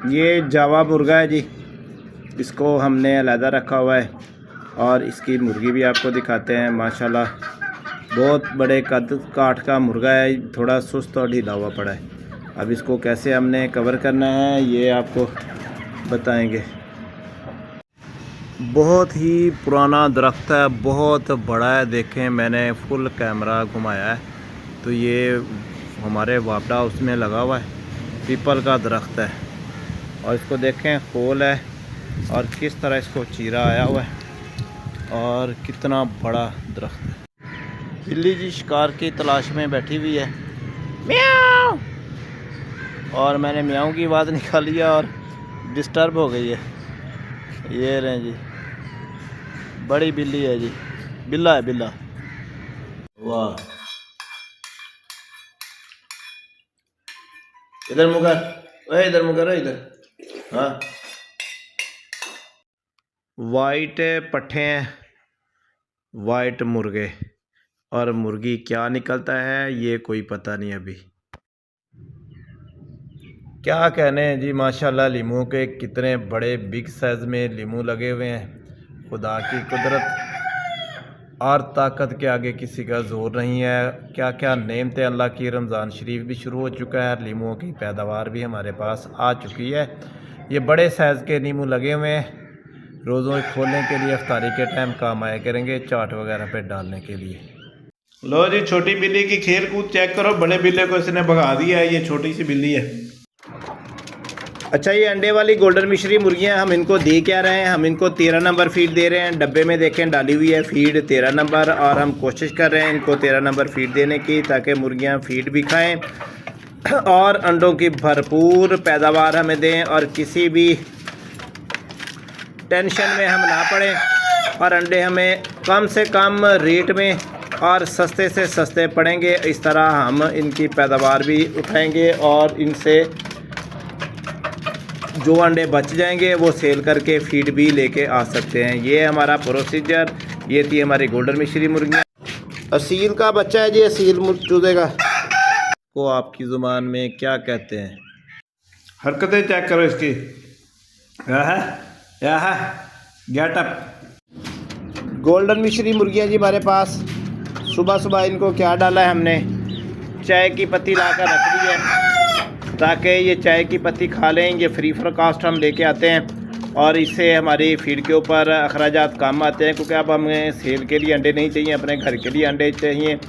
ये जावा मुर्गा है जी, इसको हमने अलहदा रखा हुआ है। और इसकी मुर्गी भी आपको दिखाते हैं। माशाल्लाह बहुत बड़े कद काठ का मुर्गा है, थोड़ा सुस्त और ढीला हुआ पड़ा है। अब इसको कैसे हमने कवर करना है ये आपको बताएंगे। बहुत ही पुराना दरख्त है, बहुत बड़ा है। देखें मैंने फुल कैमरा घुमाया है तो ये हमारे वापडा उसमें लगा हुआ है, पीपल का दरख्त है। और इसको देखें होल है और किस तरह इसको चीरा आया हुआ है और कितना बड़ा दरख्त है। बिल्ली जी शिकार की तलाश में बैठी हुई है, म्याऊं। और मैंने म्याऊं की आवाज़ निकाली है और डिस्टर्ब हो गई है। ये रहे जी, बड़ी बिल्ली है जी, बिल्ला है बिल्ला। वाह, इधर मुगर, ओए इधर मुगर, इधर। हाँ, वाइट पट्ठे हैं, वाइट मुर्गे। और मुर्गी क्या निकलता है ये कोई पता नहीं अभी। क्या कहने हैं जी, माशाल्लाह लीमू के कितने बड़े बिग साइज़ में लीमू लगे हुए हैं। खुदा की कुदरत और ताकत के आगे किसी का ज़ोर नहीं है। क्या क्या नेमतें अल्लाह की। रमज़ान शरीफ भी शुरू हो चुका है, लीमुओं की पैदावार भी हमारे पास आ चुकी है। ये बड़े साइज़ के नींबू लगे हुए हैं, रोज़ों खोलने के लिए इफ्तारी के टाइम काम आया करेंगे, चाट वगैरह पे डालने के लिए। लो जी, छोटी बिल्ली की खेल कूद चेक करो। बड़े बिल्ले को इसने भगा दिया है, ये छोटी सी बिल्ली है। अच्छा, ये अंडे वाली गोल्डन मिश्री मुर्गियां हम इनको दे क्या रहे हैं? हम इनको 13 नंबर फीड दे रहे हैं। डब्बे में देखें डाली हुई है फीड 13 नंबर, और हम कोशिश कर रहे हैं इनको 13 नंबर फीड देने की, ताकि मुर्गियां फीड भी खाएं और अंडों की भरपूर पैदावार हमें दें और किसी भी टेंशन में हम ना पड़ें और अंडे हमें कम से कम रेट में और सस्ते से सस्ते पड़ेंगे। इस तरह हम इनकी पैदावार भी उठाएंगे और इनसे जो अंडे बच जाएंगे वो सेल करके फीड भी लेके आ सकते हैं। ये हमारा प्रोसीजर। ये थी हमारी गोल्डन मिश्री मुर्गियाँ। असील का बच्चा है जी, असील चूजे का। को आपकी ज़ुबान में क्या कहते हैं? हरकतें चेक करो इसकी। गेटअप। गोल्डन मिश्री मुर्गियाँ जी हमारे पास। सुबह सुबह इनको क्या डाला है हमने? चाय की पत्ती ला कर रख दी है ताकि ये चाय की पत्ती खा लें। ये फ्री फॉर कास्ट हम लेके आते हैं और इससे हमारी फीड के ऊपर अखराजात कम आते हैं, क्योंकि अब हमें सेल के लिए अंडे नहीं चाहिए, अपने घर के लिए अंडे चाहिए।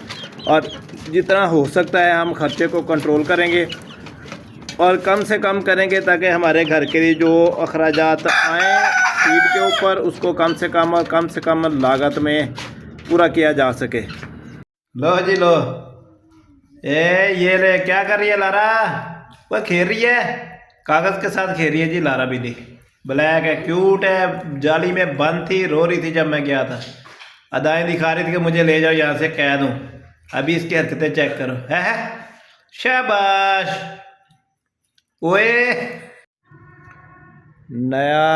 और जितना हो सकता है हम खर्चे को कंट्रोल करेंगे और कम से कम करेंगे ताकि हमारे घर के लिए जो अखराजात आएँ फीड के ऊपर उसको कम से कम और कम से कम लागत में पूरा किया जा सके। लो जी लो, ये ले, क्या कर रही है लारा? वह खेल रही है, कागज़ के साथ खेल रही है जी लारा बिल्ली। ब्लैक है, क्यूट है, जाली में बंद थी, रो रही थी जब मैं गया था। अदाएँ दिखा रही थी कि मुझे ले जाओ यहाँ से, कैद हूँ। अभी इसकी हरकतें चेक करो। है शाबाश। ओए, नया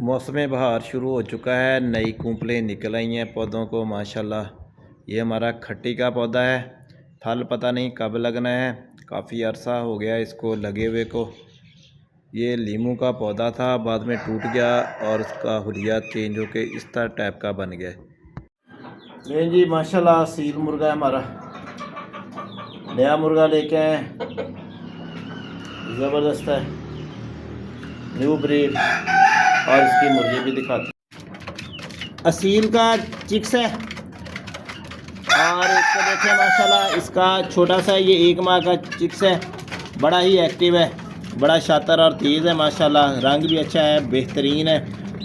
मौसम बहार शुरू हो चुका है, नई कूंपलें निकल आई हैं पौधों को माशाल्लाह। ये हमारा खट्टी का पौधा है, फल पता नहीं कब लगना है, काफ़ी अरसा हो गया इसको लगे हुए को। ये लीमू का पौधा था, बाद में टूट गया और उसका हुलिया चेंज होके इस तरह टाइप का बन गया। नहीं जी माशाल्लाह, सील मुर्गा है हमारा, नया मुर्गा लेके आए, ज़बरदस्त है, न्यू ब्रीड। और इसकी मुर्गी भी दिखाते। असील का चिक्स है और इसको देखें माशाल्लाह, इसका छोटा सा ये 1 माह का चिक्स है, बड़ा ही एक्टिव है, बड़ा शातिर और तेज़ है माशाल्लाह। रंग भी अच्छा है, बेहतरीन है।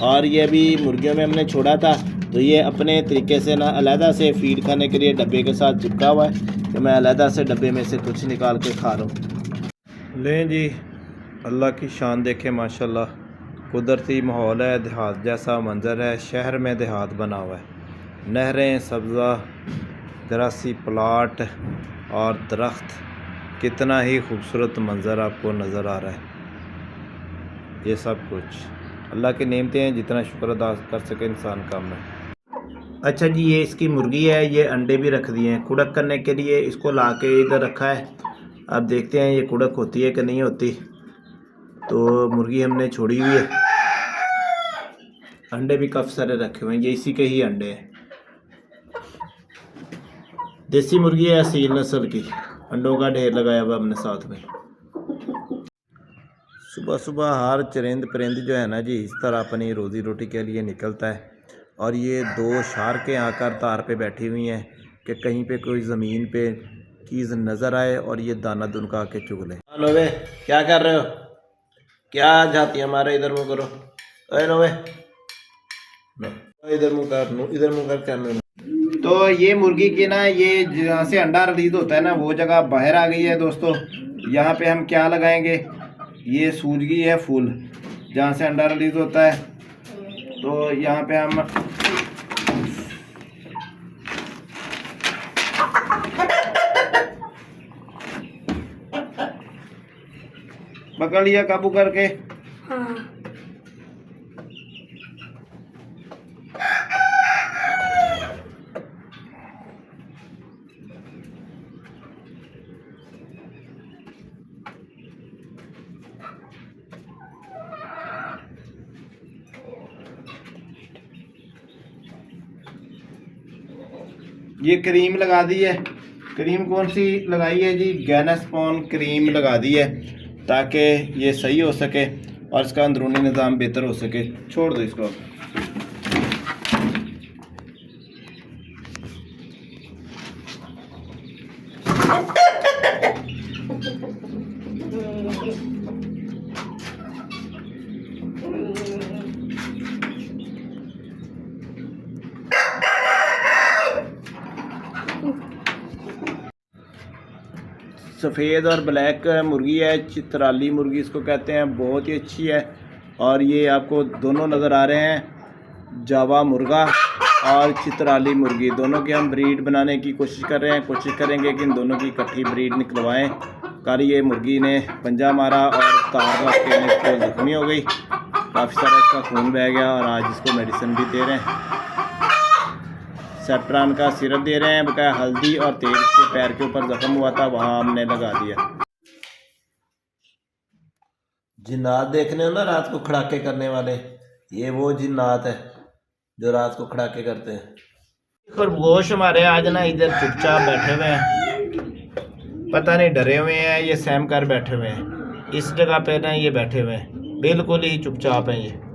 और ये भी मुर्गियों में हमने छोड़ा था तो ये अपने तरीके से ना अलहदा से फीड खाने के लिए डब्बे के साथ चिपका हुआ है, तो मैं अलहदा से डब्बे में से कुछ निकाल के खा रहा हूँ। लें जी, अल्लाह की शान देखें माशाल्लाह, कुदरती माहौल है, देहात जैसा मंज़र है, शहर में देहात बना हुआ है, नहरें, सब्ज़ा, दरासी प्लाट और दरख्त, कितना ही खूबसूरत मंज़र आपको नज़र आ रहा है। ये सब कुछ अल्लाह की नेमतें हैं, जितना शुक्र अदा कर सके इंसान कम है। अच्छा जी, ये इसकी मुर्गी है, ये अंडे भी रख दिए हैं कुड़क करने के लिए, इसको ला के इधर रखा है। अब देखते हैं ये कुड़क होती है कि नहीं होती। तो मुर्गी हमने छोड़ी हुई है। अंडे भी काफ़ी सारे रखे हुए हैं, ये इसी के ही अंडे हैं। देसी मुर्गी है, असील नस्ल की। अंडों का ढेर लगाया हुआ हमने साथ में। सुबह सुबह हर चरिंद परिंद जो है ना जी, इस तरह अपनी रोज़ी रोटी के लिए निकलता है। और ये 2 शार्कें आकर तार पे बैठी हुई हैं कि कहीं पे कोई ज़मीन पे चीज़ नज़र आए और ये दाना दुनका के चुग लें। नोवे क्या कर रहे हो? क्या जाती है हमारे? इधर मुँह करो। अरे नोवे इधर मुँह कर, इधर मुँह कर कैमरे। तो ये मुर्गी की ना, ये जहाँ से अंडा रिलीज होता है ना, वो जगह बाहर आ गई है दोस्तों। यहाँ पे हम क्या लगाएंगे? ये सूज गई है फूल जहाँ से अंडा रिलीज होता है। तो यहाँ पे हम पकड़ लिया काबू करके। हाँ। ये क्रीम लगा दी है। क्रीम कौन सी लगाई है जी? गैनास्पॉन क्रीम लगा दी है ताकि ये सही हो सके और इसका अंदरूनी निज़ाम बेहतर हो सके। छोड़ दो इसको। सफ़ेद और ब्लैक मुर्गी है, चित्राली मुर्गी इसको कहते हैं, बहुत ही अच्छी है। और ये आपको दोनों नज़र आ रहे हैं, जावा मुर्गा और चित्राली मुर्गी, दोनों की हम ब्रीड बनाने की कोशिश कर रहे हैं। कोशिश करेंगे कि इन दोनों की इकट्ठी ब्रीड निकलवाएं। कल ये मुर्गी ने पंजा मारा और तार लग के इसको ज़ख्मी हो गई, काफ़ी सारा इसका खून बह गया और आज इसको मेडिसिन भी दे रहे हैं। सेफ्ट्रान का सिरप दे रहे हैं, बकाया हल्दी और तेल के पैर के ऊपर जख्म हुआ था वहाँ हमने लगा दिया। जिन्नात देखने हो ना रात को खड़ाके करने वाले, ये वो जिन्नात है जो रात को खड़ाके करते हैं। खरगोश हमारे आज ना इधर चुपचाप बैठे हुए हैं, पता नहीं डरे हुए हैं, ये सहम कर बैठे हुए हैं। इस जगह पे ना ये बैठे हुए हैं, बिल्कुल ही चुपचाप हैं ये।